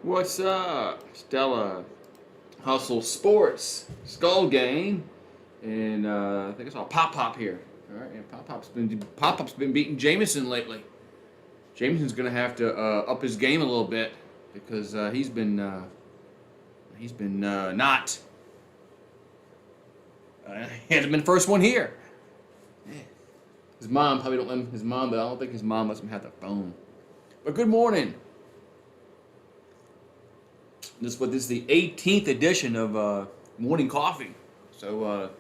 What's up, Stella? Hustle Sports Skull Game, and I think it's all Pop Pop here. All right, and Pop Pop's been beating Jameson lately. Jameson's gonna have to up his game a little bit because he's been not he hasn't been the first one here. His mom probably don't let him. His mom, but I don't think his mom lets him have the phone. But good morning. This is the 18th edition of Morning Coffee. So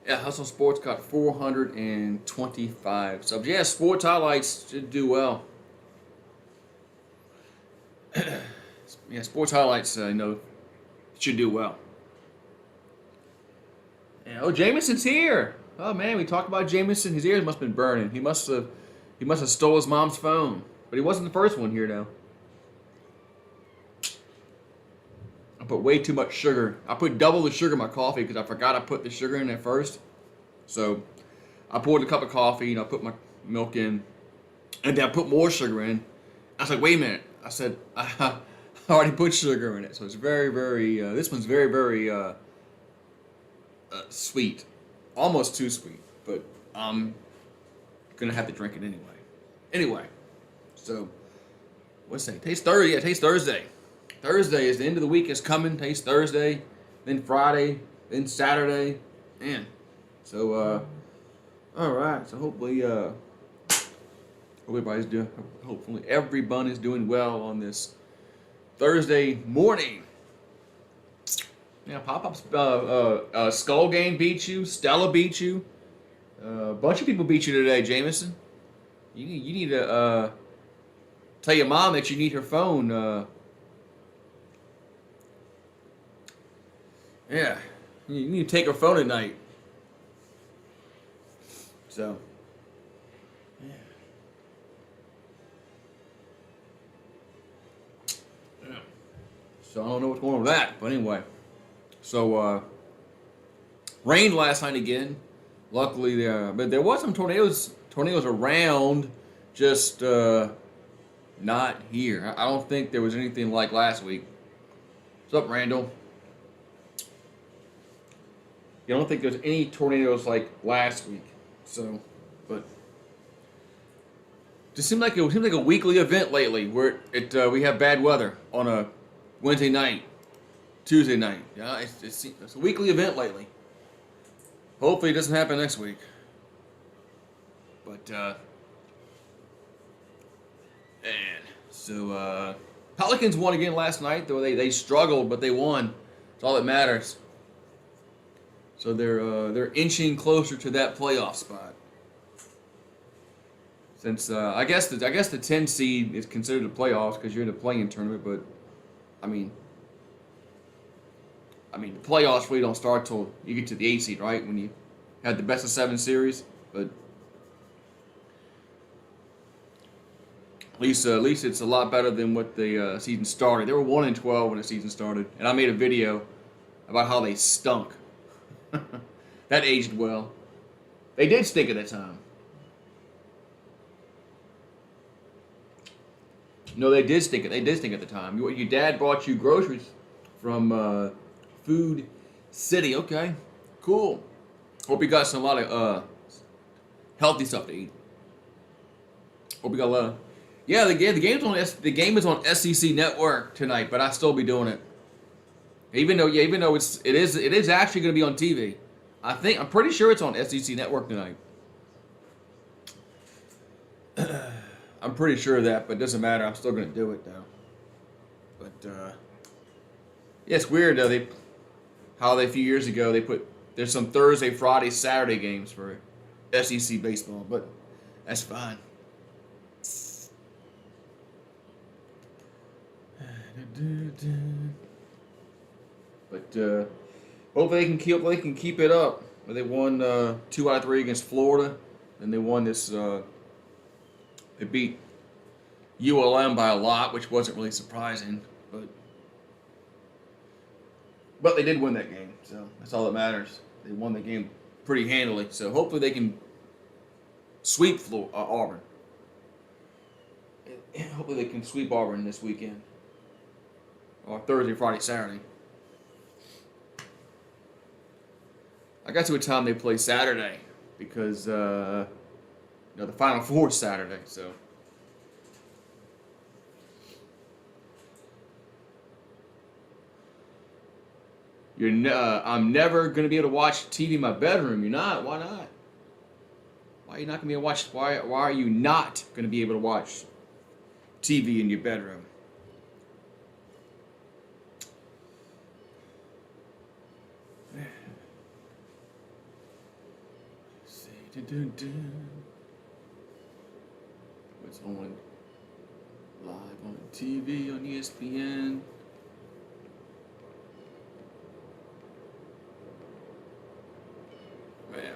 yeah, Hustle Sports got 425 subs. Yeah, sports highlights should do well. Yeah, sports highlights should do well. Yeah, oh, Jameson's here. Oh man, we talked about Jameson. His ears must have been burning. He must have stole his mom's phone. But he wasn't the first one here now. I put way too much sugar. I put double the sugar in my coffee because I forgot I put the sugar in at first. So I poured a cup of coffee and I put my milk in, and then I put more sugar in. I was like, wait a minute. I said, I already put sugar in it. So it's very, very, this one's very, very sweet. Almost too sweet. But I'm going to have to drink it anyway. Anyway, so what's that? Taste Thursday. Yeah, Taste Thursday. Thursday is the end of the week is coming. Taste Thursday, then Friday, then Saturday, man. So all right. So hopefully everyone is doing well on this Thursday morning. Yeah, Pop-Up's Skull Game beat you. Stella beat you. A bunch of people beat you today, Jameson. You need to tell your mom that you need her phone. Yeah, you need to take her phone at night. So, yeah. So I don't know what's going on with that, but anyway. So, rained last night again. Luckily, but there was some tornadoes around, just not here. I don't think there was anything like last week. What's up, Randall? I don't think there's any tornadoes like last week. So, but it seems like a weekly event lately where we have bad weather on a Wednesday night, Tuesday night. Yeah, it's a weekly event lately. Hopefully it doesn't happen next week. But and so Pelicans won again last night, though they struggled, but they won. That's all that matters. So they're inching closer to that playoff spot. Since I guess the 10 seed is considered the playoffs because you're in the play-in tournament, but I mean the playoffs really don't start till you get to the 8 seed, right? When you had the best of 7 series, but at least it's a lot better than what the season started. They were 1-12 when the season started, and I made a video about how they stunk. That aged well. They did stink at that time. No, they did stink. They did stink at the time. Your dad bought you groceries from Food City. Okay, cool. Hope you got a lot of healthy stuff to eat. Hope you got a lot of. Yeah, the game is on SEC Network tonight, but I still be doing it. Even though it is actually going to be on TV. I'm pretty sure it's on SEC Network tonight. I'm pretty sure of that, but it doesn't matter. I'm still going to do it though. But yeah, it's weird though. How a few years ago there's some Thursday, Friday, Saturday games for SEC baseball, but that's fine. But hopefully they can keep it up. They won 2 out of 3 against Florida, and they won this. They beat ULM by a lot, which wasn't really surprising, but they did win that game, so that's all that matters. They won the game pretty handily, so hopefully they can sweep Auburn. Hopefully they can sweep Auburn this weekend. Or Thursday, Friday, Saturday. I got to a time they play Saturday because the Final Four is Saturday, so. I'm never gonna be able to watch TV in my bedroom. You're not. Why not? Why are you not gonna be able to watch? Why are you not gonna be able to watch TV in your bedroom? Let's see. What's on live on TV on ESPN? Man.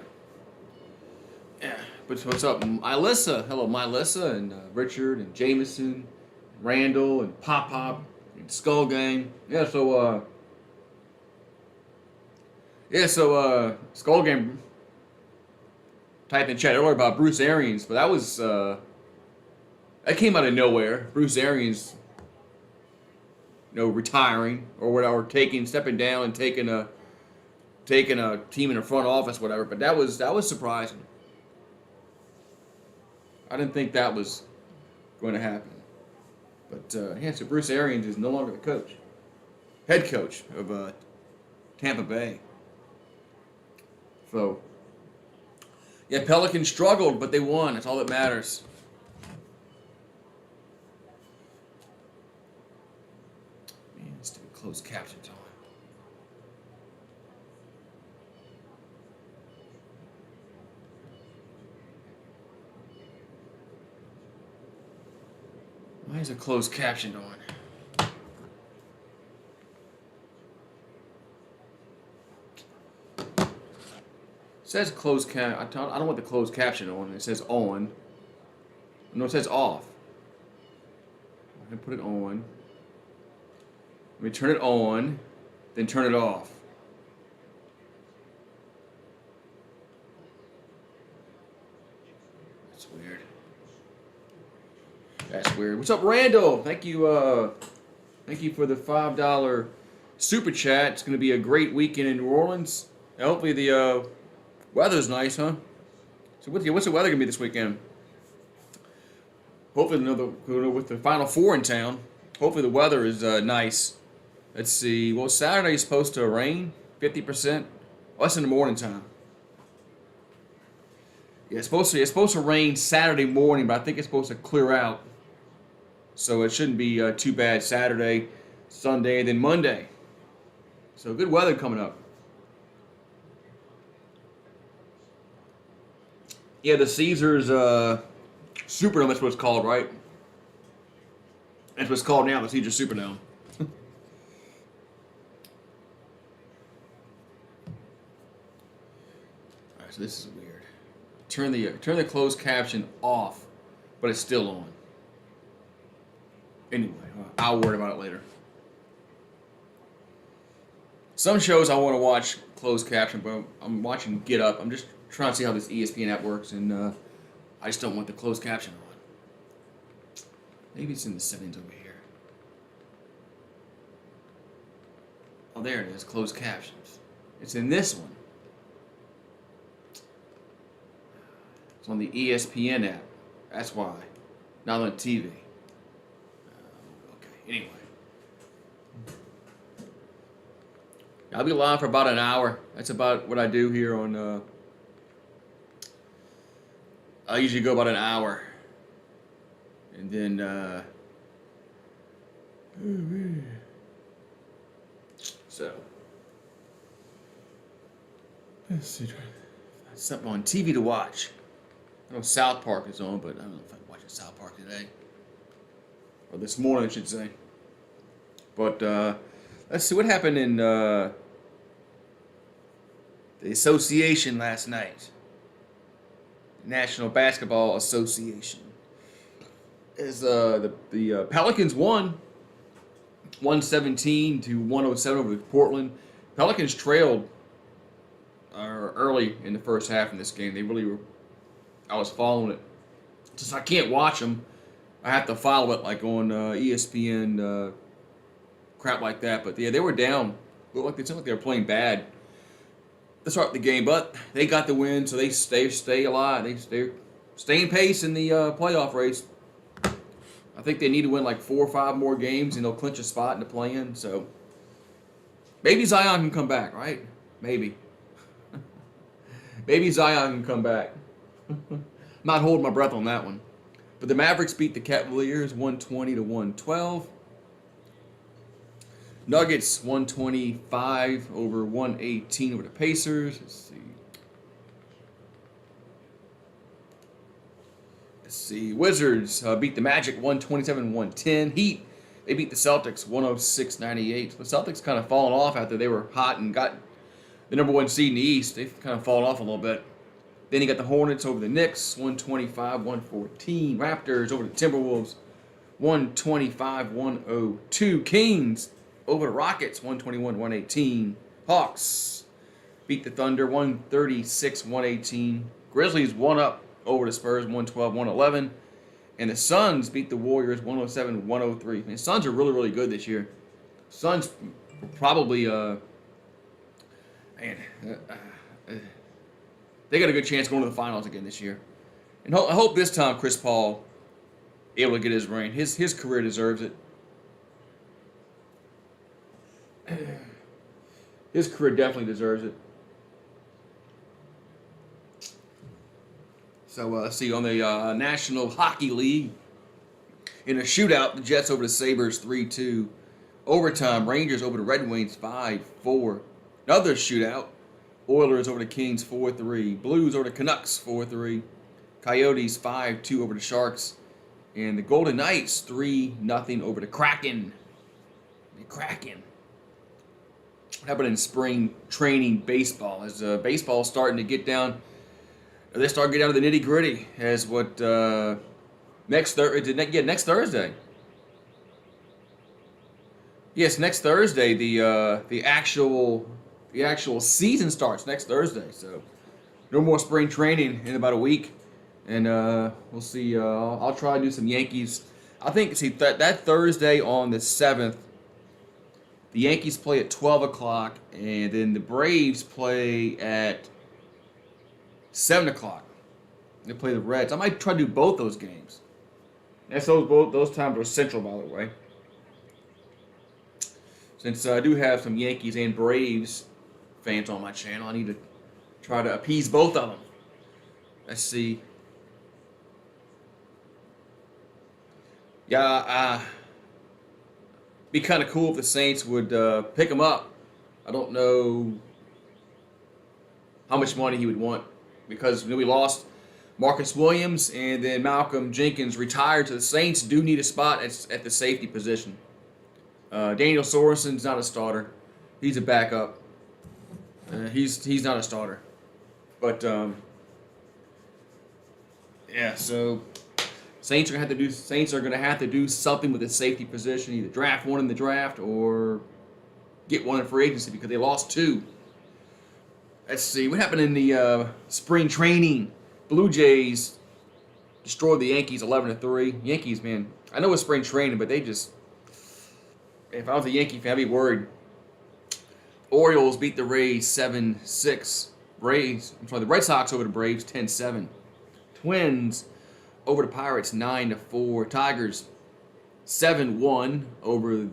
Yeah. But what's up, Mylissa? Hello, Mylissa and Richard and Jameson, Randall and Pop Pop and Skull Gang. Yeah, so Skull Gang typed in chat earlier about Bruce Arians, but that was that came out of nowhere. Bruce Arians, retiring or whatever, stepping down and taking a team in the front office, whatever. But that was surprising. I didn't think that was going to happen. But so Bruce Arians is no longer the head coach of Tampa Bay. So yeah, Pelicans struggled, but they won. That's all that matters. Man, stupid closed captions on. Why is a closed caption on? It says closed cap. I don't want the closed caption on. It says on. No, it says off. I'm gonna put it on. Let me turn it on, then turn it off. That's weird. That's weird. What's up, Randall? Thank you for the $5 super chat. It's gonna be a great weekend in New Orleans. And hopefully the weather's nice, huh? So what's the weather gonna be this weekend? Hopefully with the Final Four in town. Hopefully the weather is nice. Let's see. Well, Saturday is supposed to rain, 50%. Oh, that's in the morning time. Yeah, it's supposed to rain Saturday morning, but I think it's supposed to clear out. So it shouldn't be too bad Saturday, Sunday, and then Monday. So good weather coming up. Yeah, the Caesars Superdome, that's what it's called, right? That's what it's called now, the Caesars Superdome. Alright, so this is weird. Turn the closed caption off, but it's still on. Anyway, I'll worry about it later. Some shows I want to watch closed caption, but I'm watching Get Up. I'm just trying to see how this ESPN app works, and I just don't want the closed caption on. Maybe it's in the settings over here. Oh, there it is, closed captions. It's in this one. It's on the ESPN app. That's why. Not on TV. Okay, anyway. I'll be live for about an hour. That's about what I do here on... I usually go about an hour. And then... So... Let's see. Something on TV to watch. I know South Park is on, but I don't know if I'm watching South Park today. Or this morning, I should say. But, let's see what happened in, the association last night. National Basketball Association. As, the Pelicans won 117 to 107 over Portland. Pelicans trailed early in the first half in this game. They really were. I was following it. Since I can't watch them, I have to follow it like on ESPN, crap like that. But yeah, they were down. Looked like they seemed like they were playing bad to start the game, but they got the win, so they stay alive. They stay in pace in the playoff race. I think they need to win like 4 or 5 more games, and they'll clinch a spot in the play-in. So maybe Zion can come back, right? Maybe. Maybe Zion can come back. I'm not holding my breath on that one. But the Mavericks beat the Cavaliers 120-112. Nuggets 125 over 118 over the Pacers. Let's see. Wizards beat the Magic 127-110. Heat, they beat the Celtics 106-98. The Celtics kind of fallen off after they were hot and got the number 1 seed in the East. They've kind of fallen off a little bit. Then you got the Hornets over the Knicks 125-114. Raptors over the Timberwolves 125-102. Kings over the Rockets, 121-118. Hawks beat the Thunder, 136-118. Grizzlies won up over the Spurs, 112-111. And the Suns beat the Warriors, 107-103. The Suns are really, really good this year. Suns probably, they got a good chance going to the finals again this year. And I hope this time Chris Paul able to get his ring. His career deserves it. His career definitely deserves it. So let's see, on the National Hockey League, in a shootout, the Jets over the Sabres 3-2. Overtime, Rangers over the Red Wings 5-4. Another shootout, Oilers over the Kings 4-3. Blues over the Canucks 4-3. Coyotes 5-2 over the Sharks. And the Golden Knights 3-0 over the Kraken. The Kraken. What happened in spring training baseball? As baseball is starting to get down, they start getting down to the nitty gritty. As what next Thursday. Yes, next Thursday the actual season starts next Thursday. So no more spring training in about a week, and we'll see. I'll try to do some Yankees. I think that Thursday on the 7th. The Yankees play at 12 o'clock, and then the Braves play at 7 o'clock. They play the Reds. I might try to do both those games. That's those times are central, by the way. Since I do have some Yankees and Braves fans on my channel, I need to try to appease both of them. Let's see. Yeah, be kind of cool if the Saints would pick him up. I don't know how much money he would want, because we lost Marcus Williams, and then Malcolm Jenkins retired. So the Saints do need a spot at the safety position. Daniel Sorensen's not a starter; he's a backup. He's not a starter, but yeah. So Saints are gonna have to do something with the safety position. Either draft one in the draft or get one in free agency, because they lost 2. Let's see what happened in the spring training. Blue Jays destroyed the Yankees 11-3. Yankees, man, I know it's spring training, but they just, if I was a Yankee fan, I'd be worried. Orioles beat the Rays 7-6. The Red Sox over the Braves 10-7. Twins over the Pirates 9-4. Tigers 7-1 over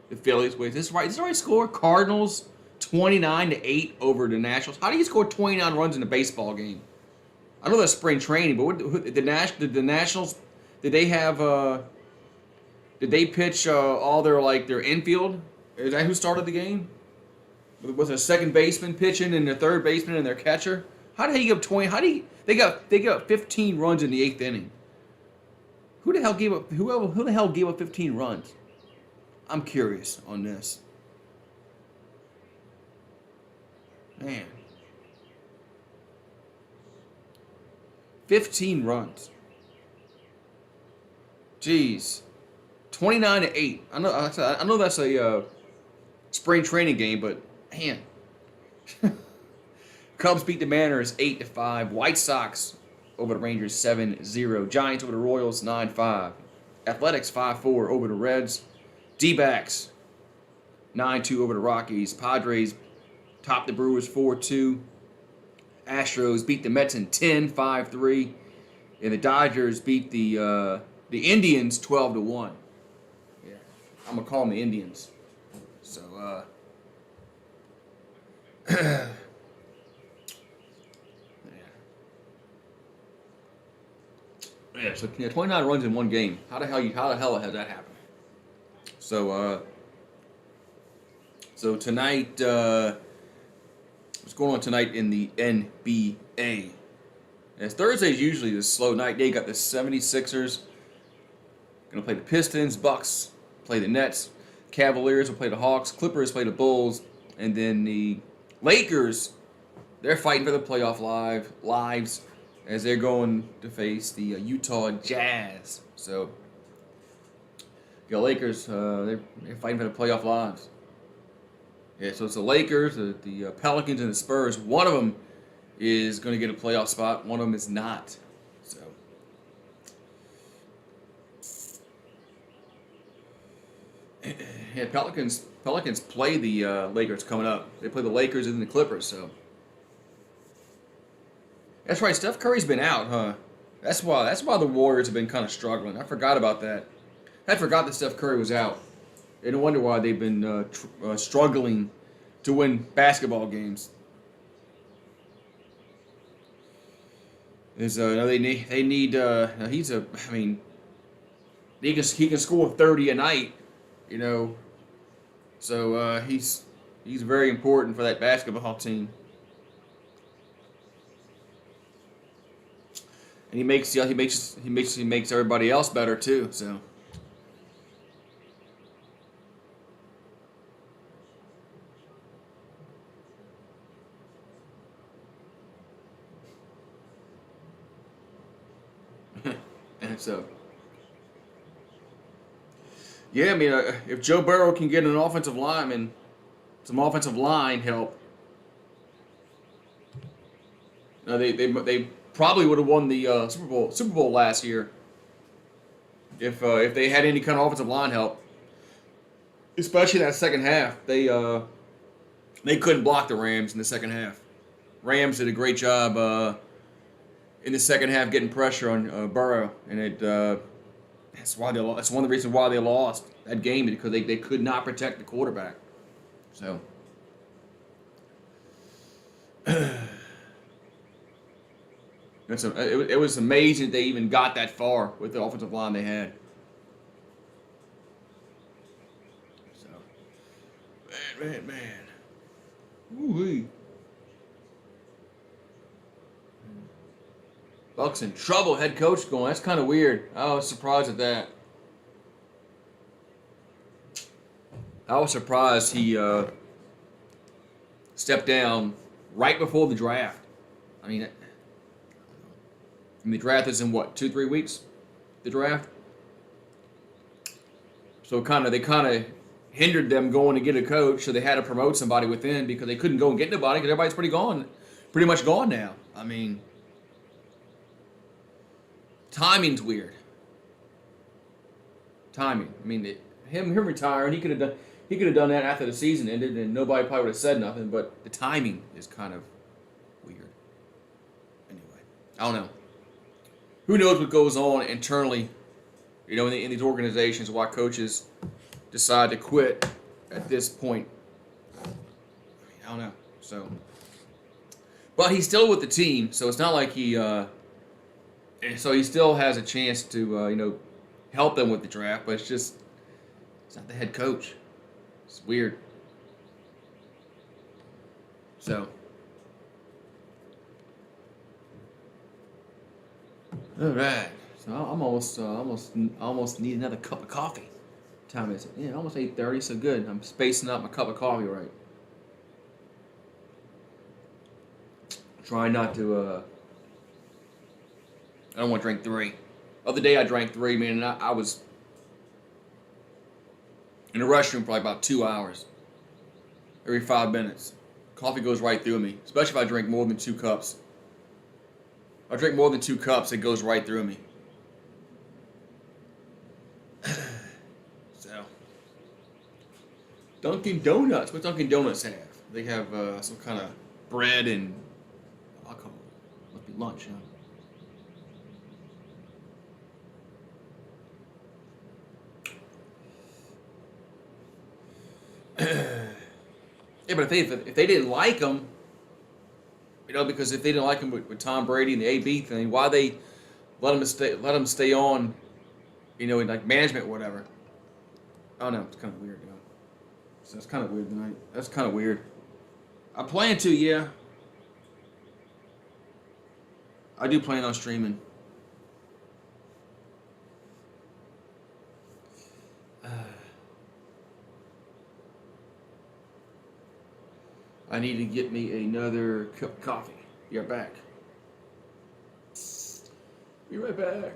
the Phillies. Wait, is this right? Is this the right score? Cardinals 29-8 over the Nationals. How do you score 29 runs in a baseball game? I know that's spring training, but did the Nationals, did they have did they pitch all their infield? Is that who started the game? Was it a second baseman pitching and their third baseman and their catcher? How did he give up 20? They got 15 runs in the 8th inning. Who the hell gave up 15 runs? I'm curious on this. Man. 15 runs. Jeez. 29-8. I know that's a spring training game, but man. Cubs beat the Mariners 8-5. White Sox over the Rangers 7-0. Giants over the Royals 9-5. Athletics 5-4 over the Reds. D-backs 9-2 over the Rockies. Padres topped the Brewers 4-2. Astros beat the Mets in 10, 5-3. And the Dodgers beat the Indians 12-1. Yeah, I'm gonna call them the Indians. So yeah. Yeah, so 29 runs in one game. How the hell has that happened? So tonight, what's going on tonight in the NBA? As Thursday's usually the slow night. They got the 76ers gonna play the Pistons, Bucks play the Nets, Cavaliers will play the Hawks, Clippers play the Bulls, and then the Lakers, they're fighting for the playoff lives as they're going to face the Utah Jazz. So, the Lakers, they're fighting for the playoff lives. Yeah, so it's the Lakers, the Pelicans, and the Spurs. One of them is going to get a playoff spot. One of them is not. So, yeah, Pelicans play the Lakers coming up. They play the Lakers and the Clippers. So. That's right. Steph Curry's been out, huh? That's why the Warriors have been kind of struggling. I forgot about that. I forgot that Steph Curry was out. And no wonder why they've been struggling to win basketball games. They need. I mean, he can score 30 a night, you know. So he's very important for that basketball team. And he makes everybody else better too. So. And so. Yeah, I mean, if Joe Burrow can get an offensive lineman, some offensive line help, they probably would have won the Super Bowl last year if they had any kind of offensive line help, especially that second half. They couldn't block the Rams in the second half. Rams did a great job in the second half getting pressure on Burrow, and that's why they lost. That's one of the reasons why they lost that game, because they could not protect the quarterback. So. It was amazing that they even got that far with the offensive line they had. So, man. Ooh-wee. Bucks in trouble. Head coach going. That's kind of weird. I was surprised at that. I was surprised he stepped down right before the draft. I mean, the draft is in what, 2-3 weeks? The draft. So they kind of hindered them going to get a coach. So they had to promote somebody within because they couldn't go and get nobody because everybody's pretty much gone now. I mean. Timing's weird. Timing. I mean, him retiring, he could have done that after the season ended, and nobody probably would have said nothing. But the timing is kind of weird. Anyway, I don't know. Who knows what goes on internally, you know, in these organizations? Why coaches decide to quit at this point? I don't know. So, but he's still with the team, so it's not like he. So he still has a chance to, help them with the draft, but it's not the head coach. It's weird. So. All right. So I'm almost need another cup of coffee. What time is it? Yeah, almost 8:30. So good. I'm spacing out my cup of coffee right. Trying not to. I don't want to drink 3. The other day I drank 3, man, and I was in the restroom for like about 2 hours. Every 5 minutes. Coffee goes right through me, especially if I drink more than 2 cups. If I drink more than 2 cups, it goes right through me. Dunkin' Donuts. What Dunkin' Donuts have? They have some kind of bread and alcohol. Must be lunch, huh? Yeah, but if they didn't like him, because if they didn't like him with Tom Brady and the AB thing, why they let him stay on, in like management or whatever? I don't know. It's kind of weird, So that's kind of weird tonight. That's kind of weird. I plan to, yeah. I do plan on streaming. I need to get me another cup of coffee. Be right back. Be right back.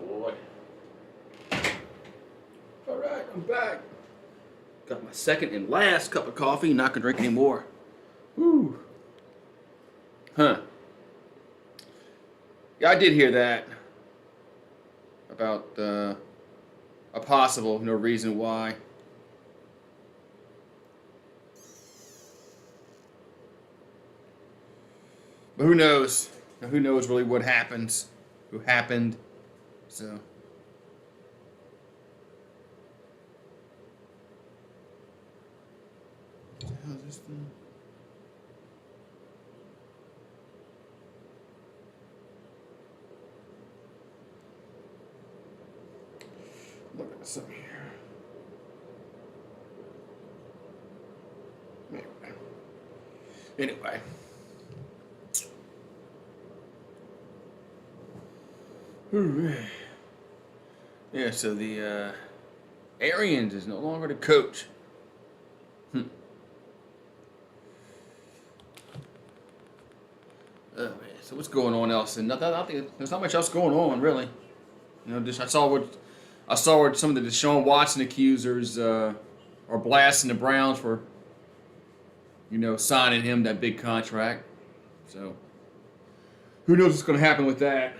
Lord. All right, I'm back. Got my second and last cup of coffee. Not gonna drink any more. Woo. Huh. Yeah, I did hear that about a possible no reason why. But who knows? Who knows really what happens? Who happened? So. How's this thing? Look at something here. Anyway. Yeah, so the Arians is no longer the coach. Oh man, so what's going on else? And nothing. There's not much else going on really. Just I saw what some of the Deshaun Watson accusers are blasting the Browns for, signing him that big contract. So who knows what's going to happen with that?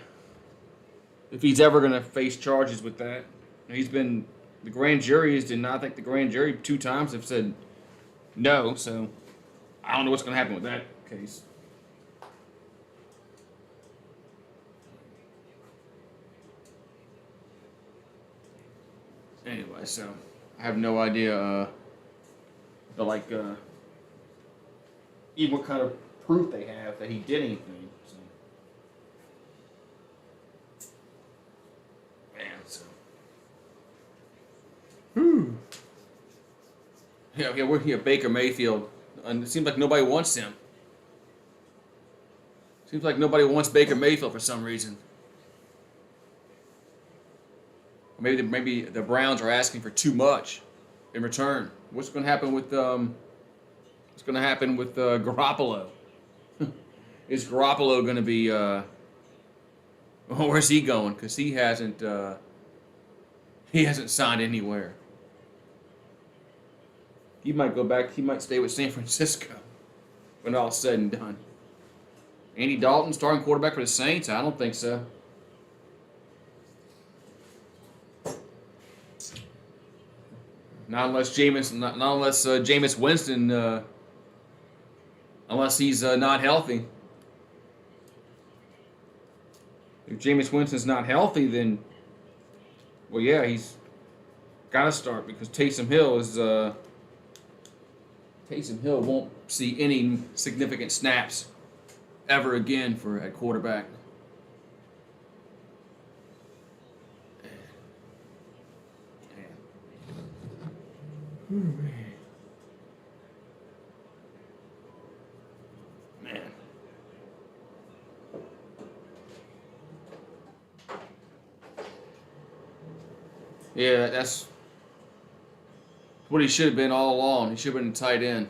If he's ever going to face charges with that. The grand juries did not think the grand jury 2 times have said no, so I don't know what's going to happen with that case. Anyway, so I have no idea. Even what kind of proof they have that he did anything. So. Man, so. Yeah, we're here, Baker Mayfield, and it seems like nobody wants him. Seems like nobody wants Baker Mayfield for some reason. Or maybe the Browns are asking for too much in return. What's going to happen with Garoppolo? Is Garoppolo going to be? Where's he going? Because he hasn't signed anywhere. He might go back. He might stay with San Francisco when all's said and done. Andy Dalton starting quarterback for the Saints? I don't think so. Not unless Jameis Winston, unless he's not healthy. If Jameis Winston's not healthy, then, well, yeah, he's got to start because Taysom Hill won't see any significant snaps ever again for at quarterback. Man. Yeah, that's what he should have been all along. He should have been a tight end.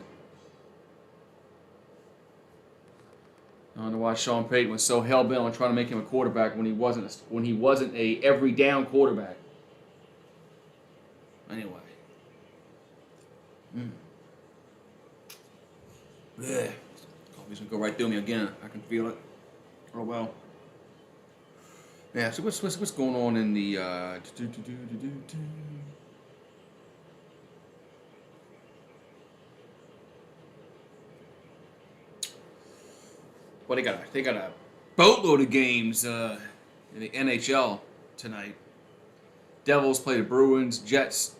I don't know why Sean Payton was so hell bent on trying to make him a quarterback when he wasn't a every down quarterback. Anyway. Yeah. Coffee's gonna go right through me again. I can feel it. Oh well. Yeah. So what's going on in the Well, they got a boatload of games in the NHL tonight. Devils play the Bruins, Jets,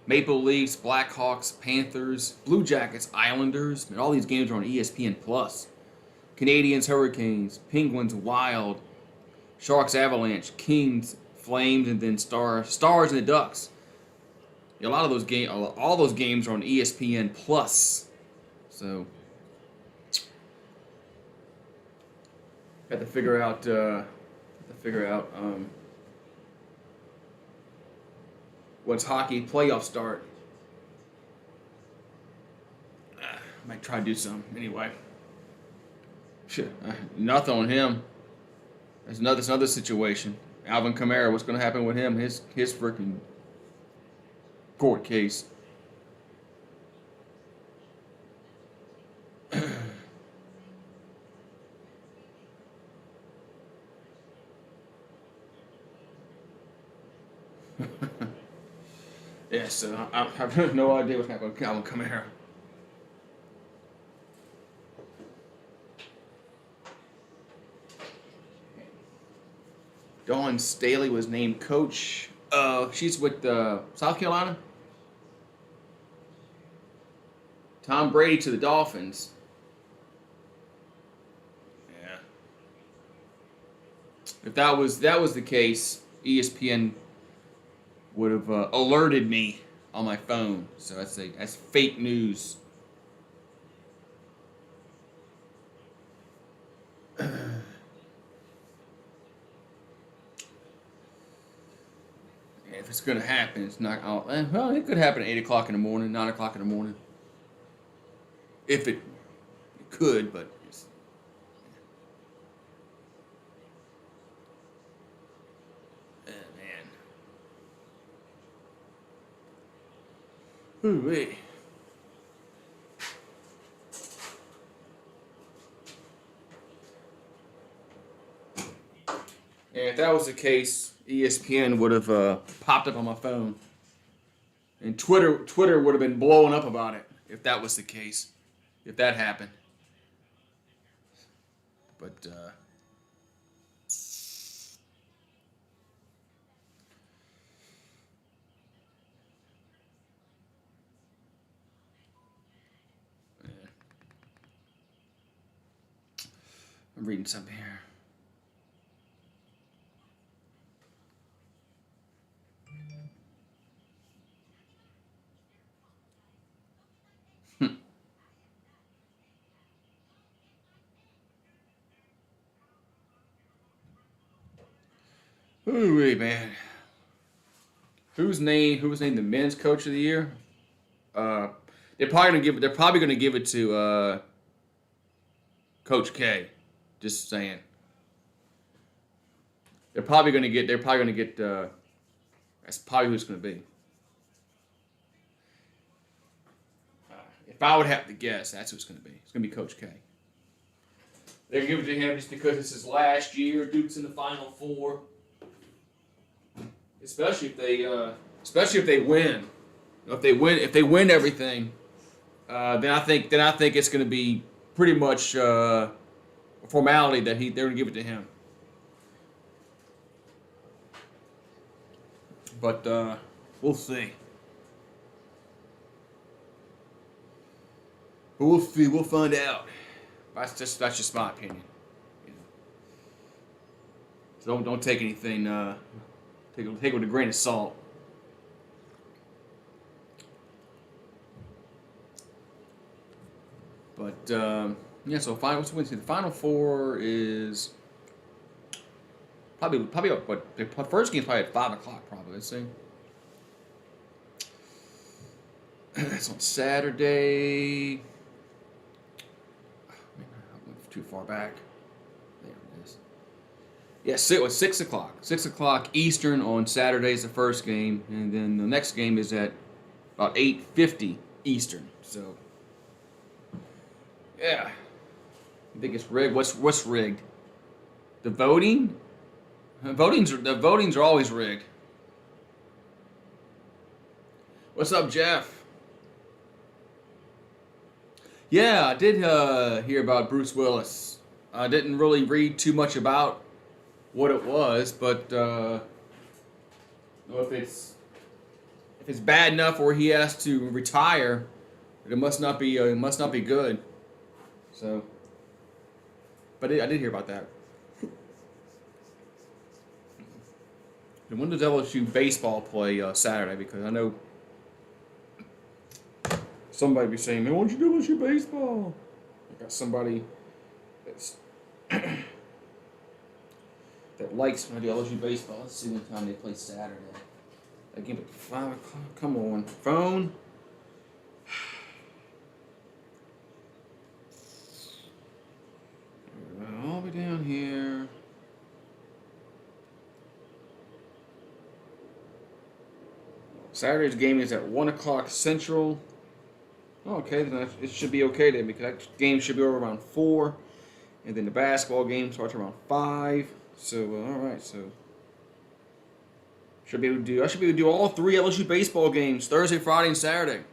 Maple Leafs, Blackhawks, Panthers, Blue Jackets, Islanders. And all these games are on ESPN Plus. Canadiens, Hurricanes, Penguins, Wild, Sharks, Avalanche, Kings, Flames, and then Stars and the Ducks. Yeah, all those games are on ESPN Plus. So had to figure out once hockey playoffs start. I might try to do some anyway. Shit, nothing on him. That's another situation. Alvin Kamara, what's going to happen with him? His freaking court case. Yeah, so I have no idea what's happening with Alvin Kamara. Dawn Staley was named coach. She's with South Carolina. Tom Brady to the Dolphins. Yeah. If that was the case, ESPN would have alerted me on my phone. So that's fake news. If it's going to happen, it's not. Well, it could happen at 8 o'clock in the morning, 9 o'clock in the morning. If it could, but. Man. Ooh-wee. And if that was the case, ESPN would have popped up on my phone, and Twitter would have been blowing up about it if that was the case, if that happened. But I'm reading something here. Ooh, man. Who's named the men's coach of the year? Uh, they're probably gonna give it to Coach K. Just saying. They're probably gonna get that's probably who it's gonna be. If I would have to guess, that's who it's gonna be. It's gonna be Coach K. They're giving it to him just because it's his last year. Duke's in the Final Four. Especially if they win. If they win everything, then I think it's going to be pretty much a formality that they're going to give it to him. But we'll see. But we'll see. We'll find out. That's just my opinion. You know. So don't take anything. Take it with a grain of salt. But yeah, so the Final Four is probably what the first game's probably at 5 o'clock. Probably, let's see. It's on Saturday. Oh, man, I went too far back. There it is. Yeah, it was 6 o'clock. 6 o'clock Eastern on Saturday is the first game, and then the next game is at about 8:50 Eastern. So, yeah, I think it's rigged. What's rigged? The voting. The votings are always rigged. What's up, Jeff? Yeah, I did hear about Bruce Willis. I didn't really read too much about what it was, but if it's bad enough where he has to retire, it must not be good. So, but I did hear about that. And when does LSU baseball play Saturday? Because I know somebody be saying, "Man, why don't you do LSU baseball?" I got somebody that's that likes when I do LSU baseball. Let's see what time they play Saturday. I give it 5 o'clock. Come on, phone. I'll be down here. Saturday's game is at 1 o'clock Central. Oh, okay, then it should be okay then, because that game should be over around 4, and then the basketball game starts around 5. So all right, so I should be able to do all 3 LSU baseball games Thursday, Friday, and Saturday.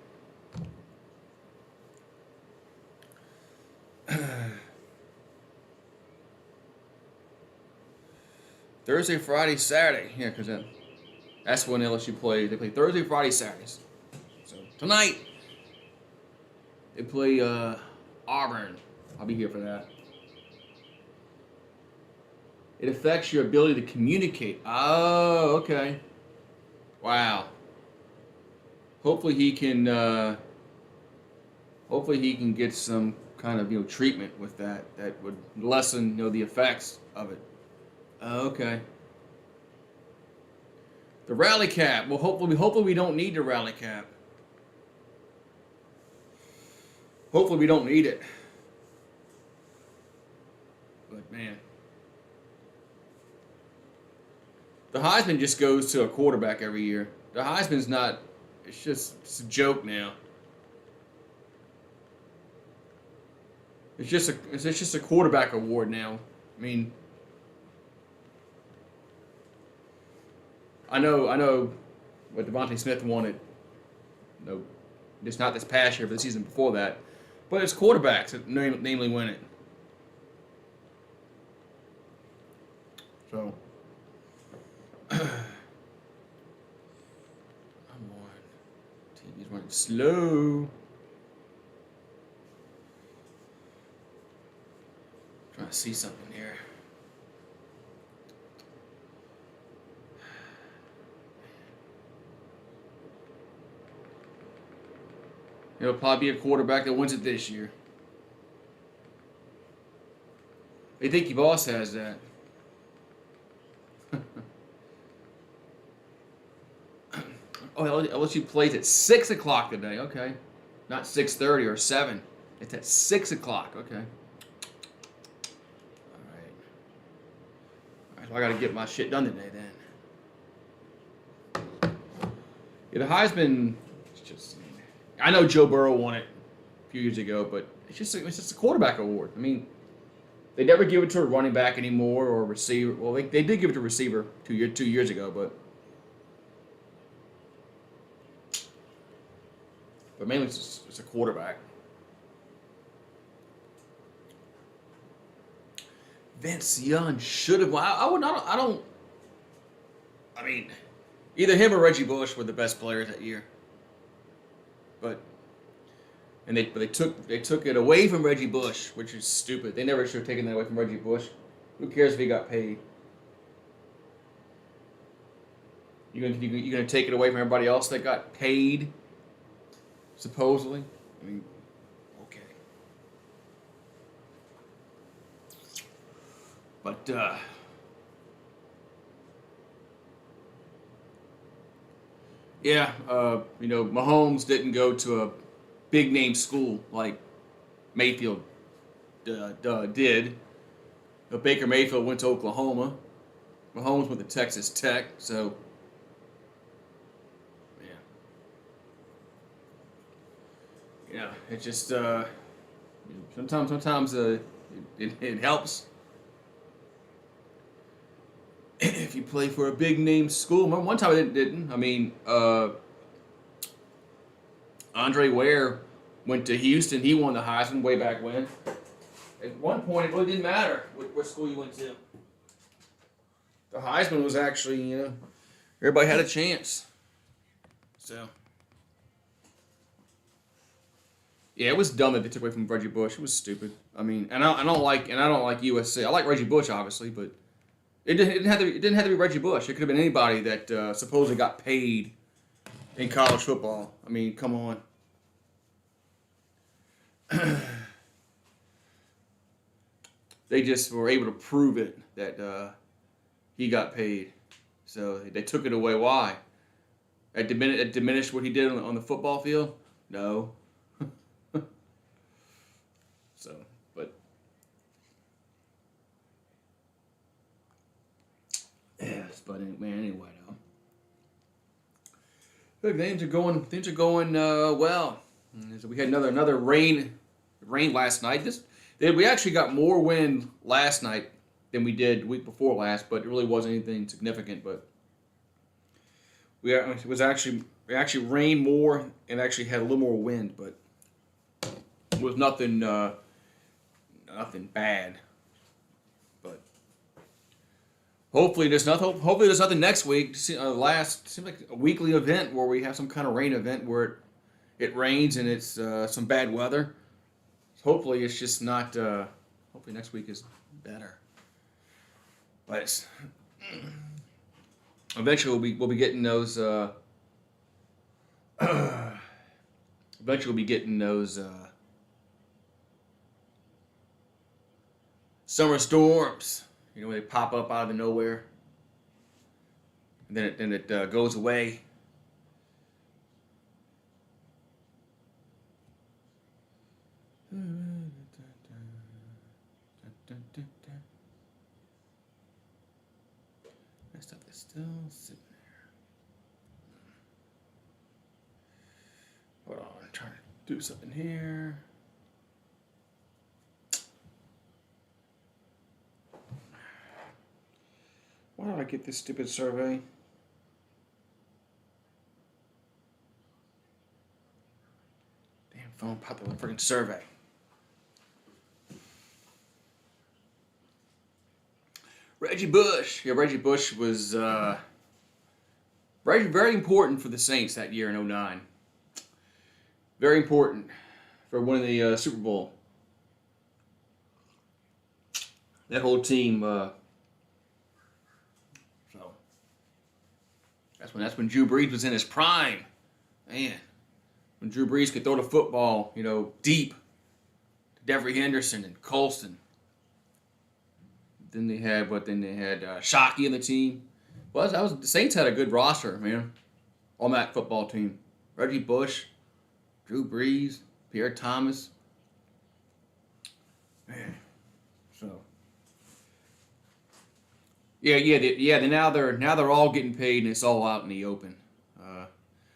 Thursday, Friday, Saturday. Yeah, because that's when LSU plays. They play Thursday, Friday, Saturdays. So tonight they play Auburn. I'll be here for that. It affects your ability to communicate. Oh, okay. Wow. Hopefully he can get some kind of treatment with that would lessen the effects of it. Okay. The rally cap. Well, hopefully we don't need the rally cap. Hopefully we don't need it. But man, the Heisman just goes to a quarterback every year. The Heisman's not. It's a joke now. It's just a quarterback award now. I mean, I know what Devontae Smith wanted. No, just not this past year, but the season before that. But it's quarterbacks that namely win it. So, come on, TV's running slow. Trying to see something here. It'll probably be a quarterback that wins it this year. They think your boss has that. Oh, LSU plays at 6 o'clock today. Okay. Not 6:30 or 7. It's at 6 o'clock. Okay. All right. All right, so I got to get my shit done today then. Yeah, the Heisman, it's just, I know Joe Burrow won it a few years ago, but it's just a quarterback award. I mean, they never give it to a running back anymore or a receiver. Well, they did give it to a receiver 2 years ago, but mainly it's a quarterback. Vince Young should have won. I mean, either him or Reggie Bush were the best players that year. But they took it away from Reggie Bush, which is stupid. They never should have taken that away from Reggie Bush. Who cares if he got paid? You're gonna take it away from everybody else that got paid, supposedly? I mean, okay. But yeah, Mahomes didn't go to a big name school like Mayfield did. Baker Mayfield went to Oklahoma. Mahomes went to Texas Tech. So, yeah, it's just sometimes it helps if you play for a big name school. One time it didn't. I mean, Andre Ware went to Houston. He won the Heisman way back when. At one point, it really didn't matter what school you went to. The Heisman was actually, everybody had a chance. So, yeah, it was dumb that they took away from Reggie Bush. It was stupid. I mean, I don't like USC. I like Reggie Bush, obviously, but it didn't have to be Reggie Bush. It could have been anybody that supposedly got paid in college football. I mean, come on. They just were able to prove it that he got paid. So they took it away. Why? It diminished what he did on the football field? No. So, but yes, but anyway, though. Look, things are going well. So we had another rain last night. We actually got more wind last night than we did the week before last, but it really wasn't anything significant. But it actually rained more and actually had a little more wind, but it was nothing bad. But hopefully there's nothing next week. Seems like a weekly event where we have some kind of rain event where it rains and it's some bad weather. Hopefully it's just not. Hopefully next week is better. But eventually we'll be getting those. Eventually we'll be getting those summer storms. When they pop up out of the nowhere, and then it goes away. That stuff is still sitting there. Hold on, I'm trying to do something here. Why do I get this stupid survey? Damn phone popped up a freaking survey. Reggie Bush. Yeah, Reggie Bush was very important for the Saints that year in 2009. Very important for winning the Super Bowl. That whole team. So that's when Drew Brees was in his prime, man. When Drew Brees could throw the football, deep to Devery Henderson and Colston. Then they had Shockey in the team. Well, the Saints had a good roster, man, on that football team. Reggie Bush, Drew Brees, Pierre Thomas. Man, so yeah. Now they're all getting paid, and it's all out in the open.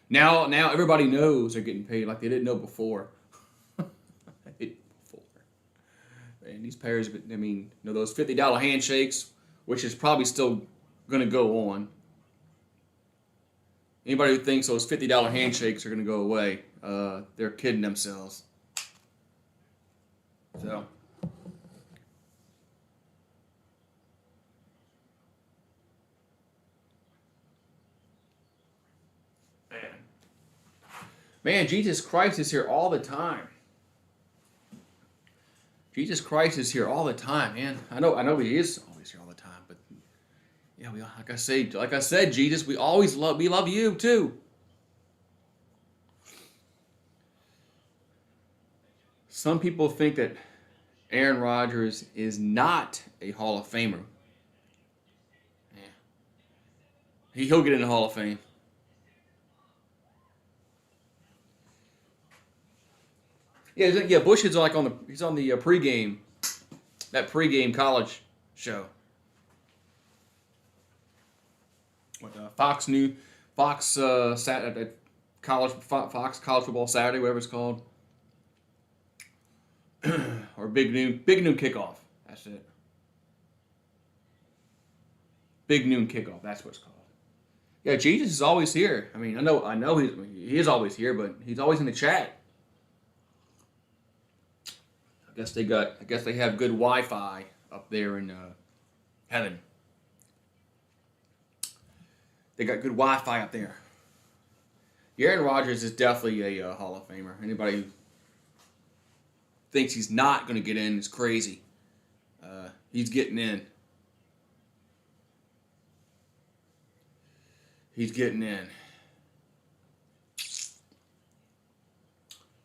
Now everybody knows they're getting paid like they didn't know before. And these players, I mean, those $50 handshakes, which is probably still going to go on. Anybody who thinks those $50 handshakes are going to go away, they're kidding themselves. So. Man, Jesus Christ is here all the time. Jesus Christ is here all the time, man. I know He is always here all the time, but yeah, like I said, Jesus, we love you too. Some people think that Aaron Rodgers is not a Hall of Famer. Yeah, he'll get in the Hall of Fame. Yeah. Bush is he's on the pregame, that pregame college show. What Fox Saturday, Fox College Football Saturday, whatever it's called, or Big Noon Kickoff. That's it. Big Noon Kickoff. That's what it's called. Yeah, Jesus is always here. I mean, I know he is always here, but he's always in the chat. I guess they have good Wi-Fi up there in heaven. They got good Wi-Fi up there. Aaron Rodgers is definitely a Hall of Famer. Anybody who thinks he's not going to get in is crazy. He's getting in. He's getting in.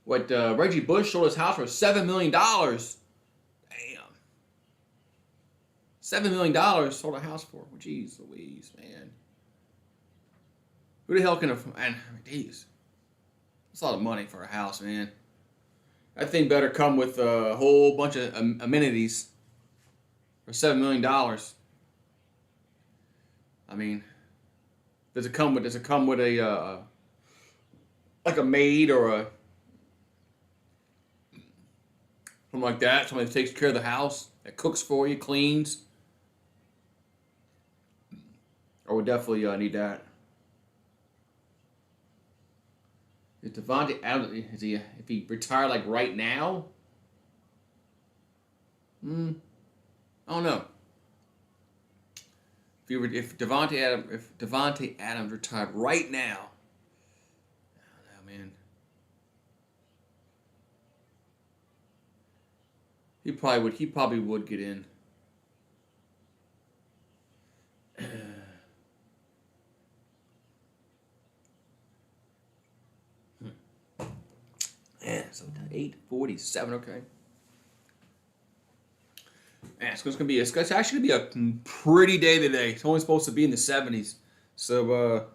What Reggie Bush sold his house for $7 million. Damn. $7 million sold a house for. Well, jeez Louise, man. Who the hell can afford? Man, geez. That's a lot of money for a house, man. That thing better come with a whole bunch of amenities for $7 million. I mean, does it come with a like a maid or a something like that? Somebody that takes care of the house, that cooks for you, cleans. Or we definitely need that. Is Devontae Adams, if he retired like right now? I don't know. If Devontae Adams retired right now, I don't know, man. He probably would get in. Yeah, so 8:47. Okay. Yeah, it's actually gonna be a pretty day today. It's only supposed to be in the 70s, so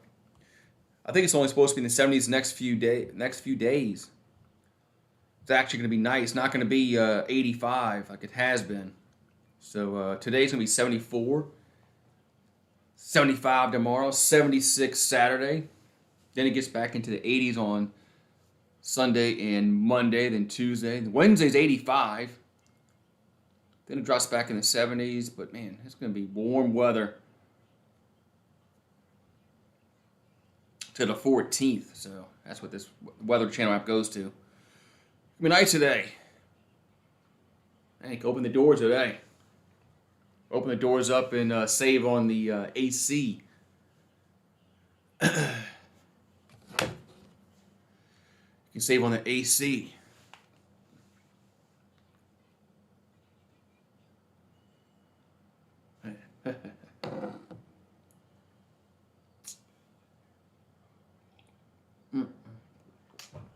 I think it's only supposed to be in the 70s next few days. It's actually gonna be nice. It's not gonna be 85 like it has been. So today's gonna be 74, 75 tomorrow, 76 Saturday. Then it gets back into the 80s on Sunday and Monday, then Tuesday. Wednesday's 85. Then it drops back in the 70s, but man, it's going to be warm weather to the 14th. So that's what this Weather Channel app goes to. It's going to be nice today. Hey, open the doors today. Open the doors up and save on the AC. You can save on the AC.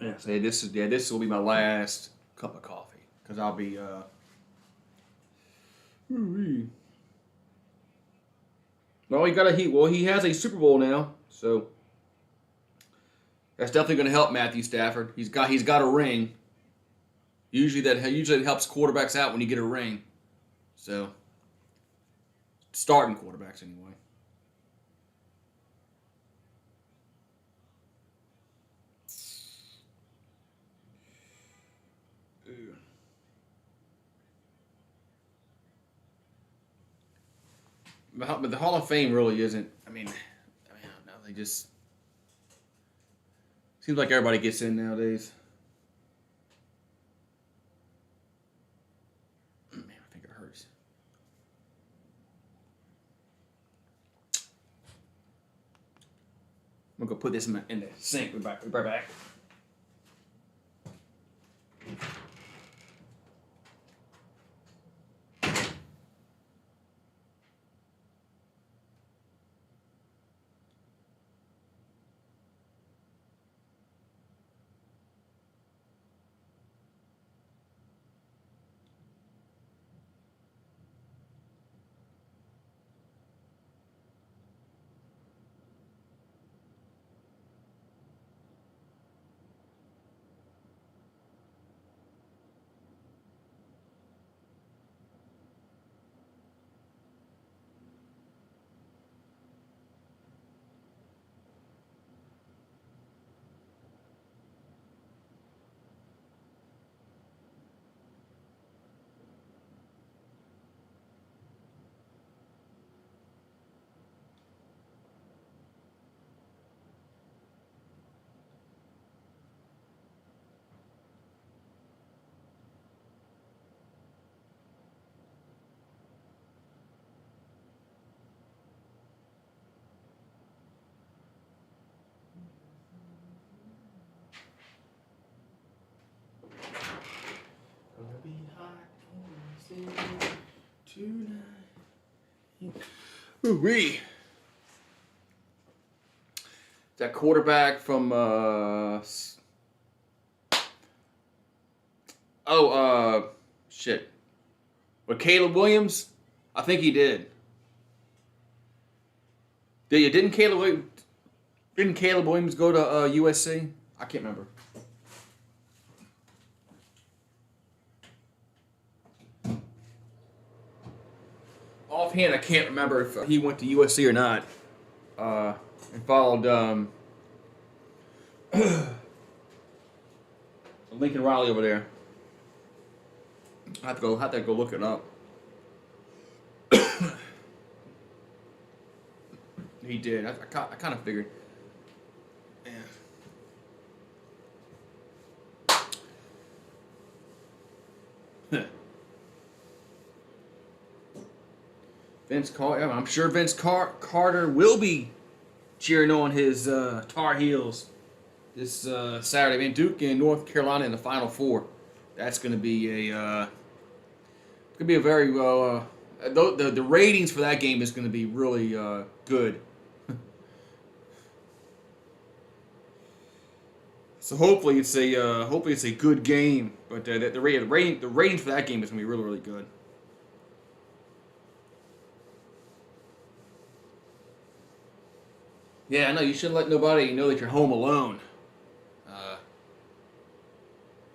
Yeah, so this will be my last cup of coffee because I'll be ooh-wee. Well, he has a Super Bowl now, so that's definitely going to help Matthew Stafford. He's got a ring. Usually it helps quarterbacks out when you get a ring. So starting quarterbacks anyway. But the Hall of Fame really isn't. I don't know. They just seems like everybody gets in nowadays. Man, I think it hurts. I'm gonna go put this in the sink. We're right back. Gonna be hot tonight. Ooh-wee. That quarterback from shit. But Caleb Williams, I think he did. Didn't Caleb Williams go to USC? I can't remember. Offhand, I can't remember if he went to USC or not. And followed Lincoln Riley over there. I have to go look it up. He did. I kind of figured. Yeah. Vince Carter. I'm sure Vince Carter will be cheering on his Tar Heels this Saturday. Man, Duke and North Carolina in the Final Four. That's going to be a very the ratings for that game is going to be really good. So hopefully it's a good game, but the rating for that game is going to be really, really good. Yeah, I know. You shouldn't let nobody know that you're home alone.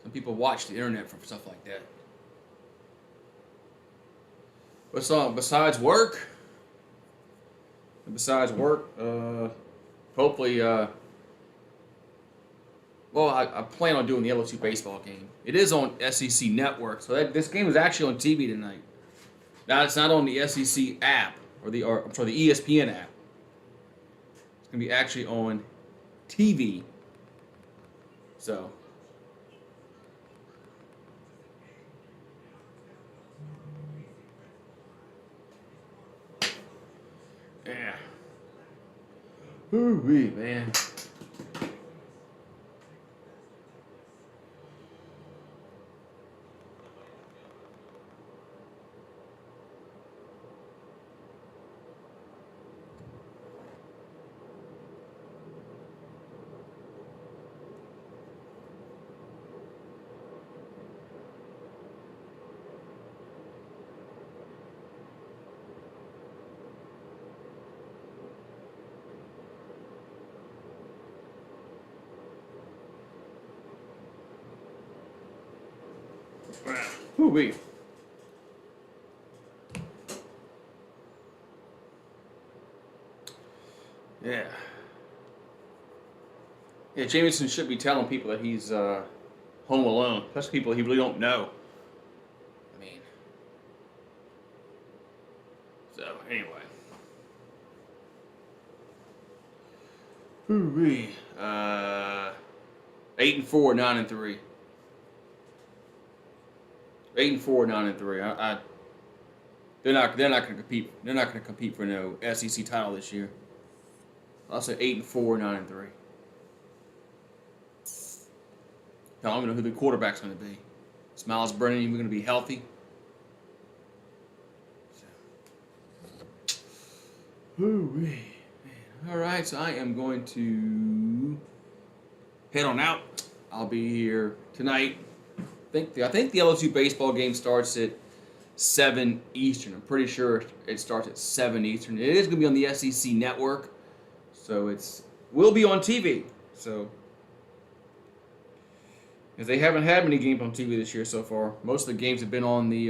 Some people watch the internet for stuff like that. What's on besides work? Hopefully, I plan on doing the LSU baseball game. It is on SEC Network, so this game is actually on TV tonight. Now it's not on the SEC app the ESPN app. It's gonna be actually on TV. So. Yeah. Ooh-wee, man. Whoo-wee. Yeah. Yeah, Jameson should be telling people that he's home alone. Especially people he really don't know. I mean. So, anyway. Whoo-wee. 8-4, 9-3. 8-4, 9-3. They're not going to compete. They're not going to compete for no SEC title this year. I'll say 8-4, 9-3. Now I don't know who the quarterback's going to be. Is Miles Brennan even going to be healthy? Ooh-wee. All right, so I am going to head on out. I'll be here tonight. I think the LSU baseball game starts at 7 Eastern. I'm pretty sure it starts at 7 Eastern. It is going to be on the SEC network, so will be on TV. So, because they haven't had many games on TV this year so far. Most of the games have been on the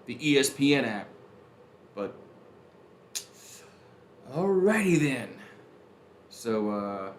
ESPN app. But alrighty then. So